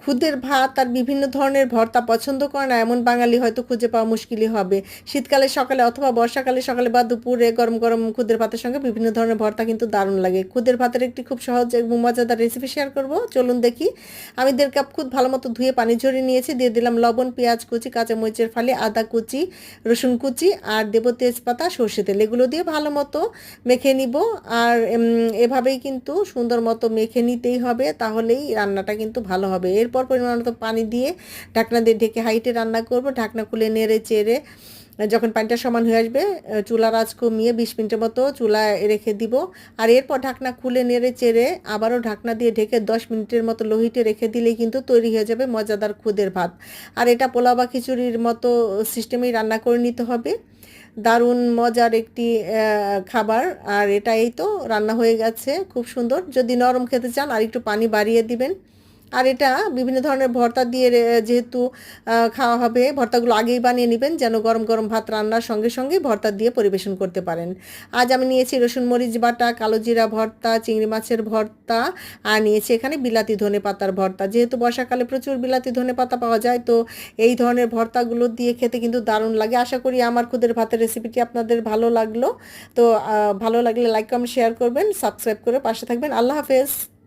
খুদের ভাত আর বিভিন্ন ধরনের ভর্তা পছন্দ করে না এমন বাঙালি হয়তো খুঁজে পাওয়া মুশকিলই হবে। শীতকালে সকালে অথবা বর্ষাকালে সকালে বা দুপুরে গরম গরম খুদের ভাতের সঙ্গে বিভিন্ন ধরনের ভর্তা কিন্তু দারুণ লাগে। খুদের ভাতের একটি খুব সহজ এবং মজাদার রেসিপি শেয়ার করব, চলুন দেখি। আমি 1.5 কাপ খুদ ভালো মতো ধুয়ে পানি ঝরিয়ে নিয়েছি, দিয়ে দিলাম লবণ, পেঁয়াজ কুচি, কাঁচামরিচের ফালি, আদা কুচি, রসুন কুচি আর দেব তেজপাতা, সর্ষে তেল। এগুলো দিয়ে ভালো মতো মেখে নিব। আর এভাবেই কিন্তু সুন্দর মতো মেখে নিতেই হবে, তাহলেই রান্নাটা কিন্তু ভালো হবে। এরপর পরিমাণ মতো পানি দিয়ে ঢাকনা দিয়ে ঢেকে হাইটে রান্না করব। ঢাকনা খুলে নেড়ে চেড়ে যখন পানিটা সমান হয়ে আসবে চুলার আঁচ কমিয়ে 20 মিনিটের মতো চুলায় রেখে দিব। আর এরপর ঢাকনা খুলে নেড়ে চেড়ে আবারও ঢাকনা দিয়ে ঢেকে 10 মিনিটের মতো লো হিটে রেখে দিলেই কিন্তু তৈরি হয়ে যাবে মজাদার খুদের ভাত। আর এটা পোলাও বা খিচুড়ির মতো সিস্টেমেই রান্না করে নিতে হবে। দারুণ মজার একটি খাবার। আর এটা এই তো রান্না হয়ে গেছে খুব সুন্দর। যদি নরম খেতে চান আর একটু পানি বাড়িয়ে দিবেন। আর এটা বিভিন্ন ধরনের ভর্তা দিয়ে যেহেতু খাওয়া হবে, ভর্তাগুলো আগেই বানিয়ে নেবেন যেন গরম গরম ভাত রান্নার সঙ্গে সঙ্গে ভর্তা দিয়ে পরিবেশন করতে পারেন। আজ আমি নিয়েছি রসুন মরিচ বাটা, কালো জিরা ভর্তা, চিংড়ি মাছের ভর্তা, আর নিয়েছি এখানে বিলাতি ধনে পাতার ভর্তা। যেহেতু বর্ষাকালে প্রচুর বিলাতি ধনে পাতা পাওয়া যায়, তো এই ধরনের ভর্তাগুলো দিয়ে খেতে কিন্তু দারুণ লাগে। আশা করি আমার খুদের ভাতের রেসিপিটি আপনাদের ভালো লাগলো। তো ভালো লাগলে লাইক কমেন্ট শেয়ার করবেন, সাবস্ক্রাইব করে পাশে থাকবেন। আল্লাহ হাফেজ।